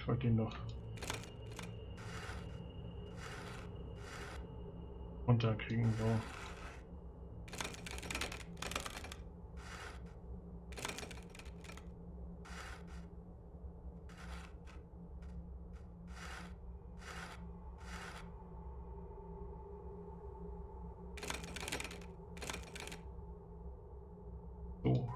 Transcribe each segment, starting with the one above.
Ich wollte ihn doch runterkriegen, so. So.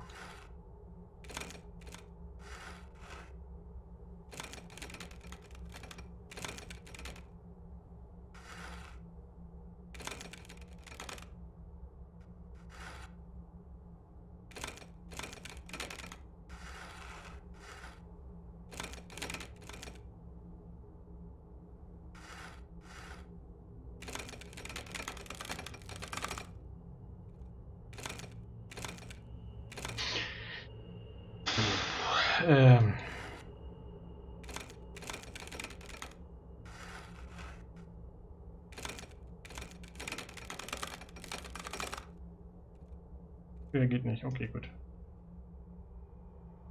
Geht nicht. Okay, gut.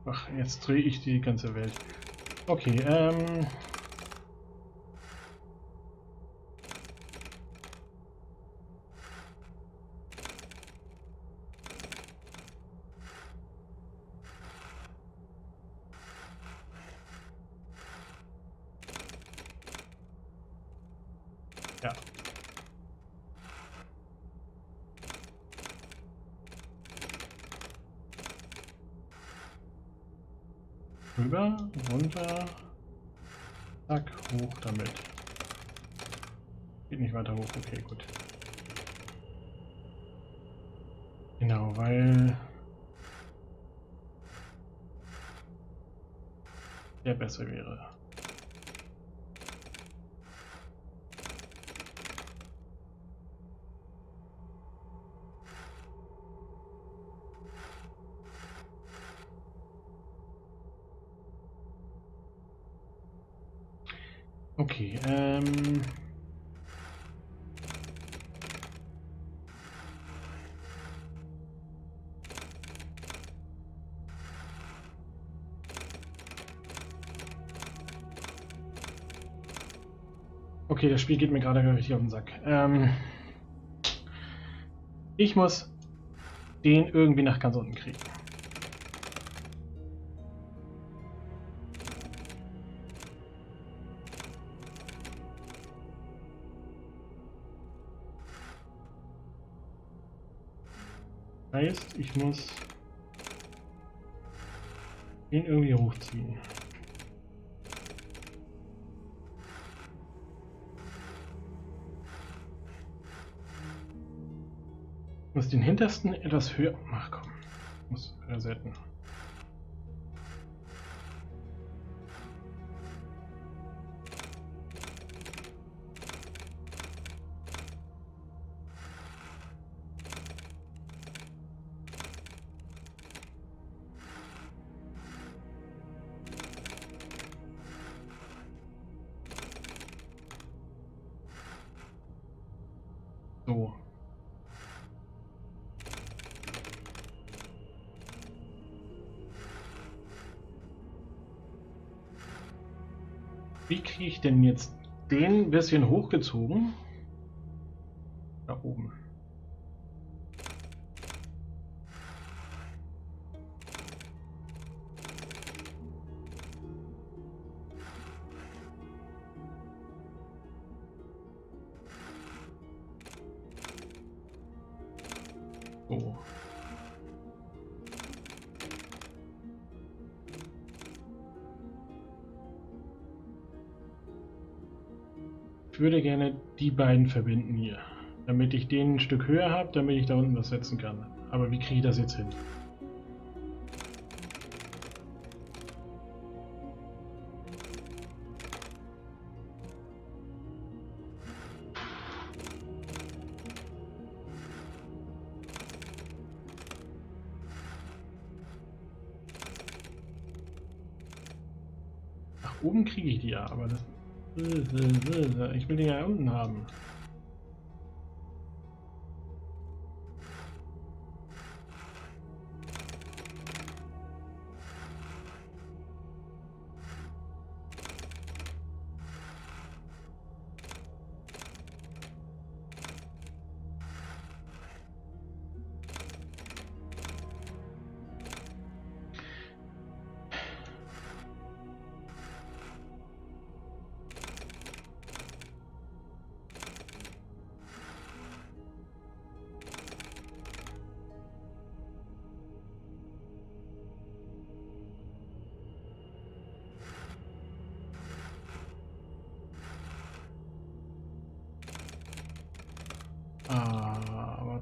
Ach, jetzt drehe ich die ganze Welt. Okay, ja. Rüber, runter, zack, hoch damit. Geht nicht weiter hoch, okay, gut. Genau, weil der besser wäre. Okay, okay, das Spiel geht mir gerade richtig auf den Sack. Ich muss den irgendwie nach ganz unten kriegen. Heißt, ich muss ihn irgendwie hochziehen. Ich muss den hintersten etwas höher. Ach komm, ich muss resetten. So. Wie kriege ich denn jetzt den ein bisschen hochgezogen? Da oben. So. Ich würde gerne die beiden verbinden hier, damit ich den ein Stück höher habe, damit ich da unten was setzen kann. Aber wie kriege ich das jetzt hin? Nach oben kriege ich die ja, aber das... Ich will die ja unten haben.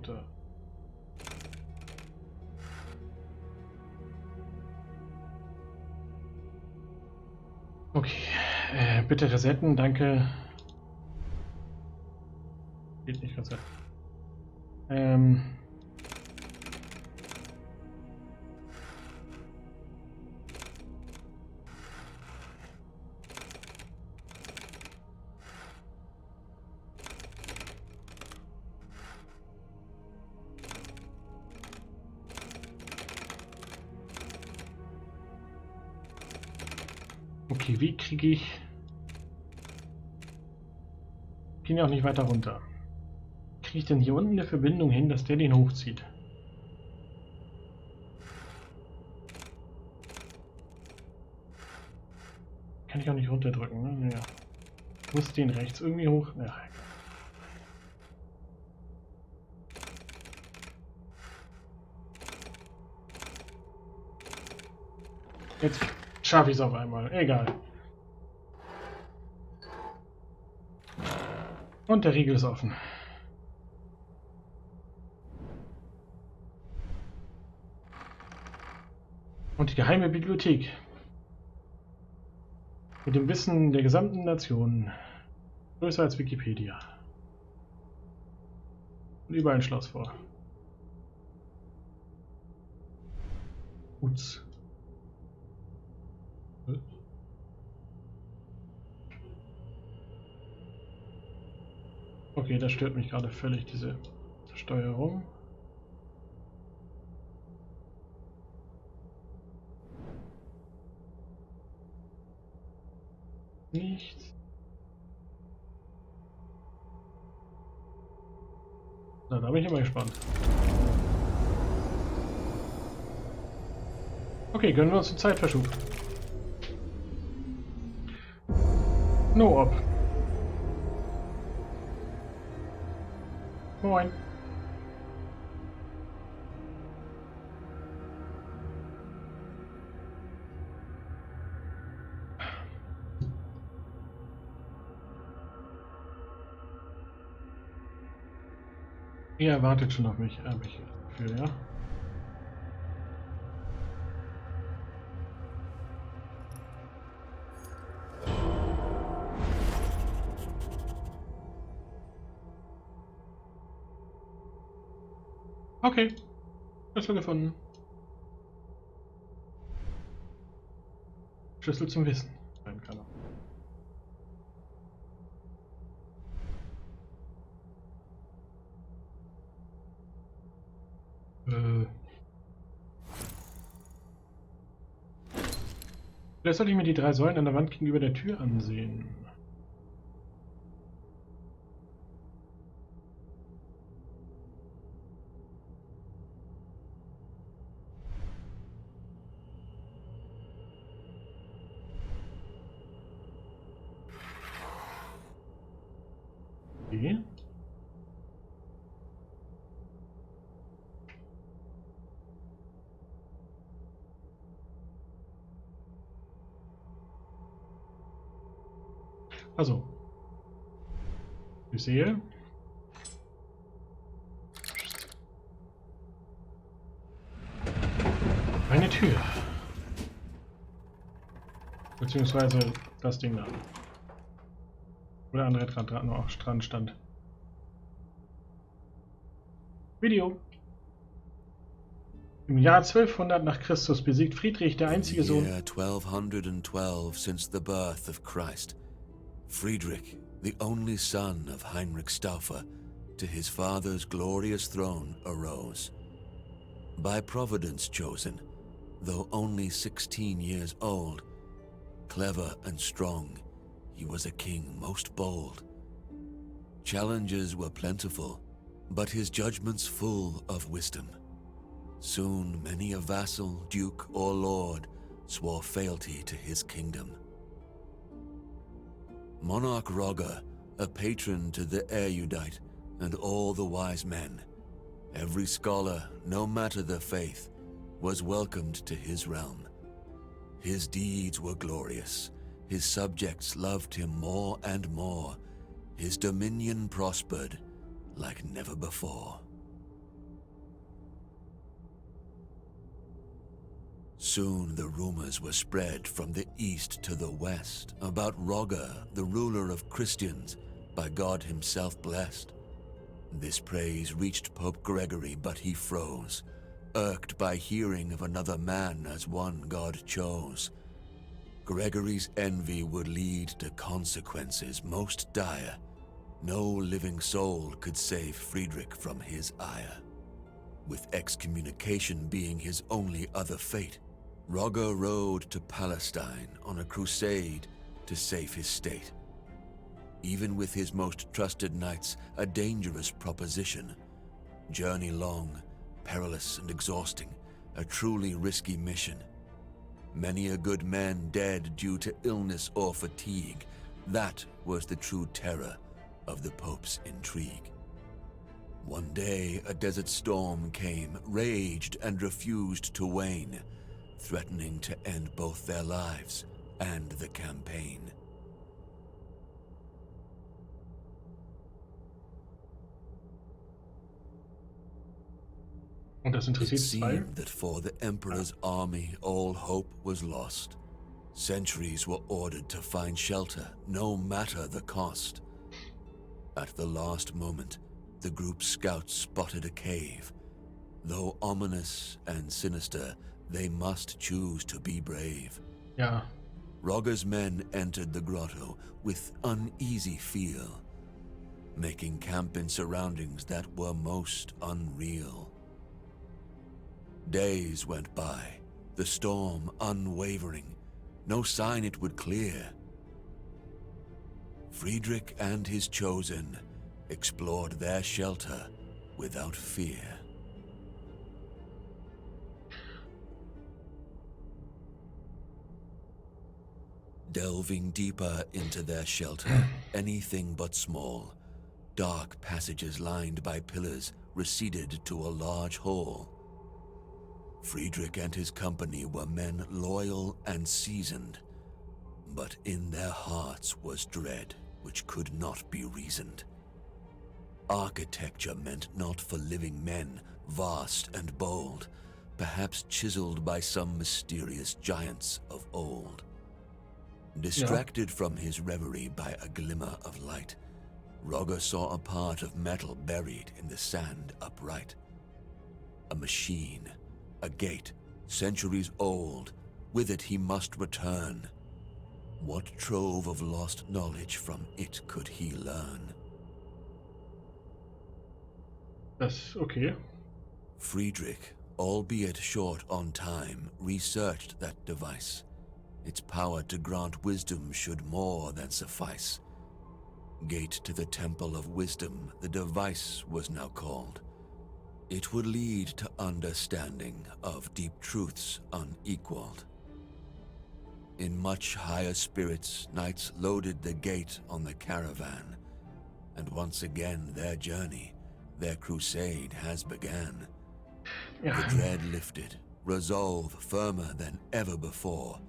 Orte. Okay, bitte resetten, danke. Geht nicht resetten. Okay, wie kriege ich... Gehen ja auch nicht weiter runter. Kriege ich denn hier unten eine Verbindung hin, dass der den hochzieht? Kann ich auch nicht runterdrücken, ne? Ja. Muss den rechts irgendwie hoch... Ja. Jetzt schaffe ich es auf einmal. Egal. Und der Riegel ist offen. Und die geheime Bibliothek. Mit dem Wissen der gesamten Nation. Größer als Wikipedia. Und überall ein Schloss vor. Uts. Okay, das stört mich gerade völlig, diese Steuerung. Nichts. Na, da bin ich immer gespannt. Okay, gönnen wir uns einen Zeitverschub. No op. Moin. Ihr wartet schon auf mich, habe ich das Gefühl, ja. Okay, Schlüssel gefunden. Schlüssel zum Wissen. Sein kann er. Vielleicht sollte ich mir die 3 Säulen an der Wand gegenüber der Tür ansehen. Okay. Also, ich sehe. Eine Tür. Beziehungsweise das Ding da. Wo der andere dran noch dran stand. Video. Im Jahr 1200 nach Christus besiegt Friedrich, der einzige Sohn... 1212 since the birth of Christ. Friedrich, the only son of Heinrich Stauffer, to his father's glorious throne arose. By Providence chosen, though only 16 years old, clever and strong, he was a king most bold. Challenges were plentiful, but his judgments full of wisdom. Soon many a vassal, duke, or lord swore fealty to his kingdom. Monarch Roger, a patron to the erudite and all the wise men, every scholar, no matter the faith, was welcomed to his realm. His deeds were glorious, his subjects loved him more and more, his dominion prospered like never before. Soon the rumors were spread from the east to the west about Roger, the ruler of Christians, by God himself blessed. This praise reached Pope Gregory, but he froze, irked by hearing of another man as one God chose. Gregory's envy would lead to consequences most dire. No living soul could save Friedrich from his ire. With excommunication being his only other fate, Roger rode to Palestine on a crusade to save his state. Even with his most trusted knights, a dangerous proposition. Journey long, perilous and exhausting, a truly risky mission. Many a good man dead due to illness or fatigue. That was the true terror of the Pope's intrigue. One day a desert storm came, raged and refused to wane, threatening to end both their lives and the campaign. Und das It interessiert zwei. seemed that for the Emperor's army all hope was lost. Sentries were ordered to find shelter, no matter the cost. At the last moment, the group's scouts spotted a cave. Though ominous and sinister, they must choose to be brave. Ja, Roger's men entered the grotto with uneasy feel, making camp in surroundings that were most unreal. Days went by, the storm unwavering, no sign it would clear. Friedrich and his chosen explored their shelter without fear. Delving deeper into their shelter, anything but small, dark passages lined by pillars receded to a large hall. Friedrich and his company were men loyal and seasoned, but in their hearts was dread which could not be reasoned. Architecture meant not for living men, vast and bold, perhaps chiseled by some mysterious giants of old. Distracted from his reverie by a glimmer of light, Roger saw a part of metal buried in the sand upright. A machine, a gate, centuries old, with it he must return. What trove of lost knowledge from it could he learn? das okay. Friedrich, albeit short on time, researched that device. Its power to grant wisdom should more than suffice. Gate to the Temple of Wisdom, the device was now called. It would lead to understanding of deep truths unequaled. In much higher spirits, knights loaded the gate on the caravan, and once again their journey, their crusade has began. Ja, The dread lifted, resolve firmer than ever before,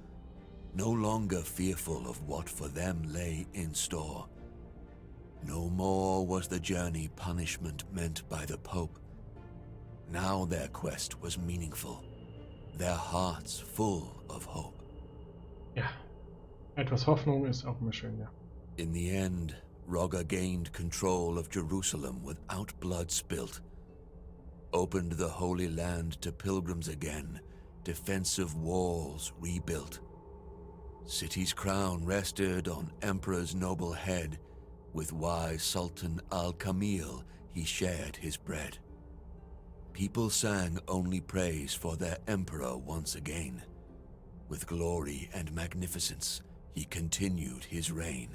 no longer fearful of what for them lay in store. No more was the journey punishment meant by the Pope. Now their quest was meaningful, their hearts full of hope. ja. Etwas Hoffnung ist auch immer schön, ja. In the end, Roger gained control of Jerusalem without blood spilt, opened the Holy Land to pilgrims again, defensive walls rebuilt. City's crown rested on Emperor's noble head, with wise Sultan Al-Kamil he shared his bread. People sang only praise for their emperor once again. With glory and magnificence, he continued his reign.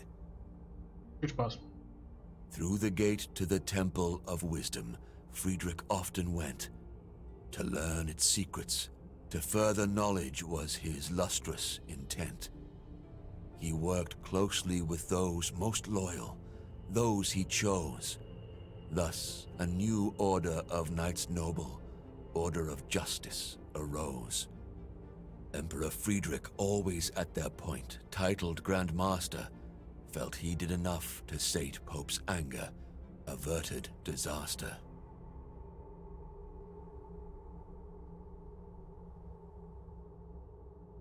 Viel Spaß. Through the gate to the Temple of Wisdom, Friedrich often went. To learn its secrets, to further knowledge was his lustrous intent. He worked closely with those most loyal, those he chose. Thus, a new order of knights noble, order of justice, arose. Emperor Friedrich, always at their point, titled Grand Master, felt he did enough to sate Pope's anger, averted disaster.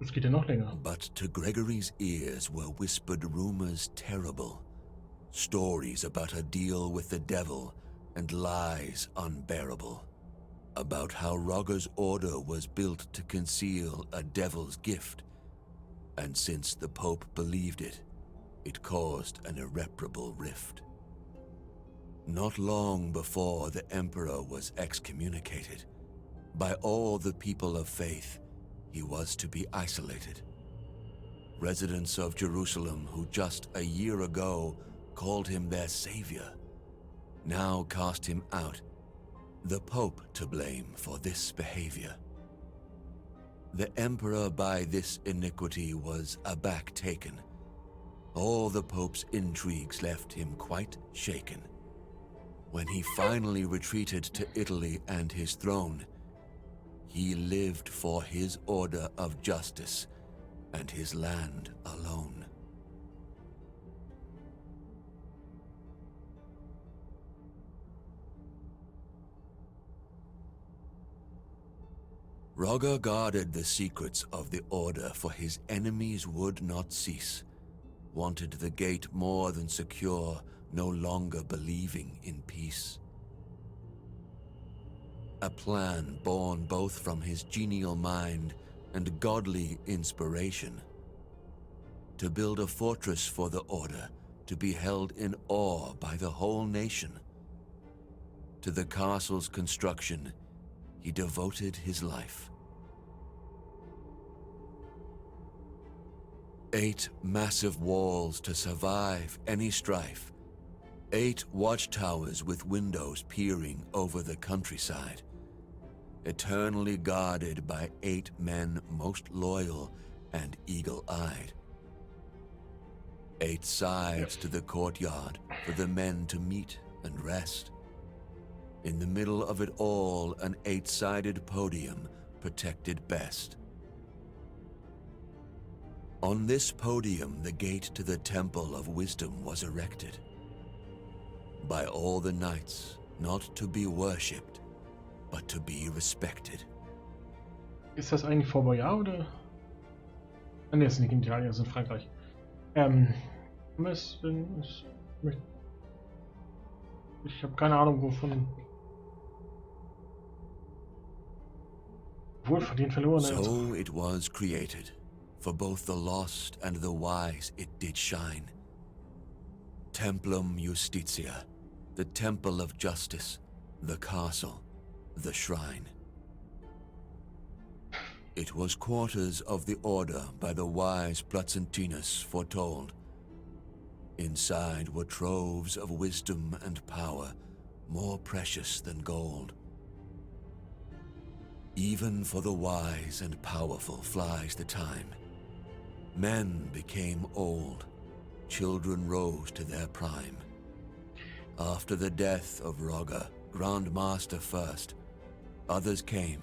Das geht ja noch länger. But to Gregory's ears were whispered rumors terrible, stories about a deal with the devil and lies unbearable, about how Rogger's order was built to conceal a devil's gift, and since the Pope believed it, it caused an irreparable rift. Not long before the Emperor was excommunicated, by all the people of faith, he was to be isolated. Residents of Jerusalem who just a year ago called him their savior, now cast him out, the Pope to blame for this behavior. The Emperor by this iniquity was aback taken. All the Pope's intrigues left him quite shaken. When he finally retreated to Italy and his throne, he lived for his order of justice and his land alone. Rogger guarded the secrets of the order, for his enemies would not cease. Wanted the gate more than secure, no longer believing in peace. A plan born both from his genial mind and godly inspiration, to build a fortress for the order, to be held in awe by the whole nation. To the castle's construction, he devoted his life. 8 massive walls to survive any strife, 8 watchtowers with windows peering over the countryside, eternally guarded by 8 men most loyal and eagle-eyed. 8 sides to the courtyard for the men to meet and rest. In the middle of it all, an 8-sided podium protected best. On this podium, the gate to the Temple of Wisdom was erected. By all the knights, not to be worshipped, but to be respected. Ist das eigentlich vor Boyard oder? Ah, ne, das ist nicht in Italien, das ist in Frankreich. Ich habe keine Ahnung, wovon. Wohl von den Verlorenen. So it was created. For both the lost and the wise it did shine. Templum Justitia, the temple of justice, the castle, the shrine. It was quarters of the order by the wise Placentinus foretold. Inside were troves of wisdom and power, more precious than gold. Even for the wise and powerful flies the time. Men became old, children rose to their prime. After the death of Rogger, Grand Master first, others came,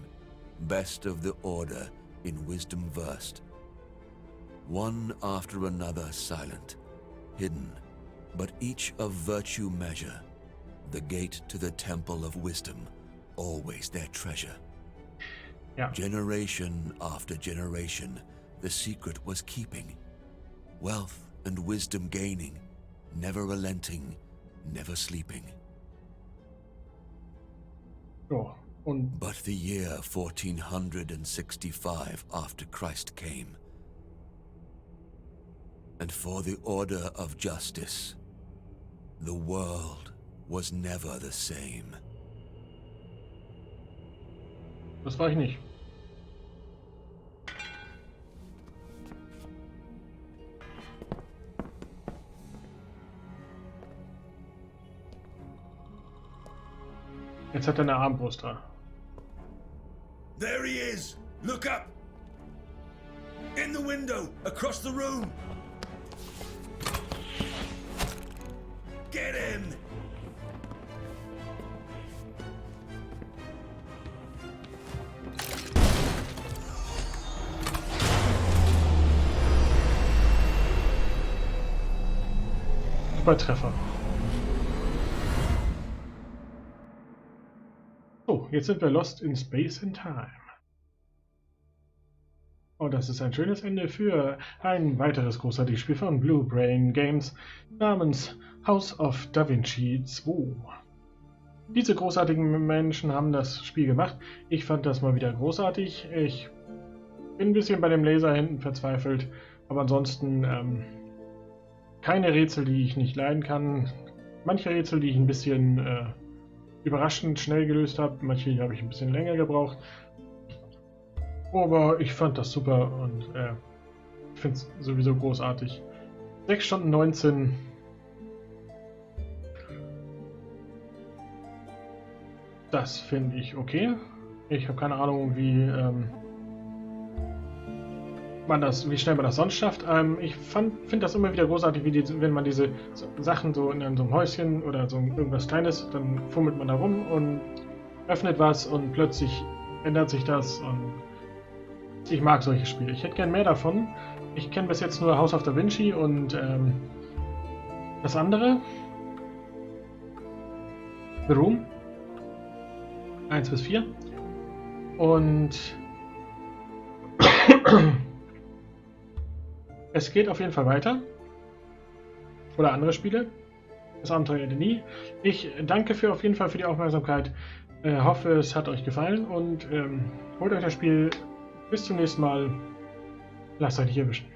best of the order, in wisdom versed. One after another silent, hidden, but each of virtue measure, the gate to the temple of wisdom, always their treasure. Yeah. Generation after generation, the secret was keeping, wealth and wisdom gaining, never relenting, never sleeping. Ja, und But the year 1465 after Christ came, and for the order of justice, the world was never the same. das war ich nicht. Jetzt hat er eine Armbrust dran. There he is! Look up! In the window, across the room! Get him! Übertreffer. So, jetzt sind wir lost in Space and Time. Und das ist ein schönes Ende für ein weiteres großartiges Spiel von Blue Brain Games namens House of Da Vinci 2. Diese großartigen Menschen haben das Spiel gemacht. Ich fand das mal wieder großartig. Ich bin ein bisschen bei dem Laser hinten verzweifelt, aber ansonsten keine Rätsel, die ich nicht leiden kann. Manche Rätsel, die ich ein bisschen überraschend schnell gelöst habe, manche habe ich ein bisschen länger gebraucht. Aber ich fand das super und ich finde es sowieso großartig. 6 Stunden 19. Das finde ich okay. Ich habe keine Ahnung, wie schnell man das sonst schafft. Ich finde das immer wieder großartig, wenn man diese Sachen so in so einem Häuschen oder so irgendwas Kleines, dann fummelt man da rum und öffnet was und plötzlich ändert sich das und ich mag solche Spiele. Ich hätte gern mehr davon. Ich kenne bis jetzt nur House of Da Vinci und das andere. The Room. 1 bis 4. Und es geht auf jeden Fall weiter. Oder andere Spiele. Das Abenteuer Ende nie. Ich danke auf jeden Fall für die Aufmerksamkeit. Hoffe, es hat euch gefallen und holt euch das Spiel. Bis zum nächsten Mal. Lasst euch nicht erwischen.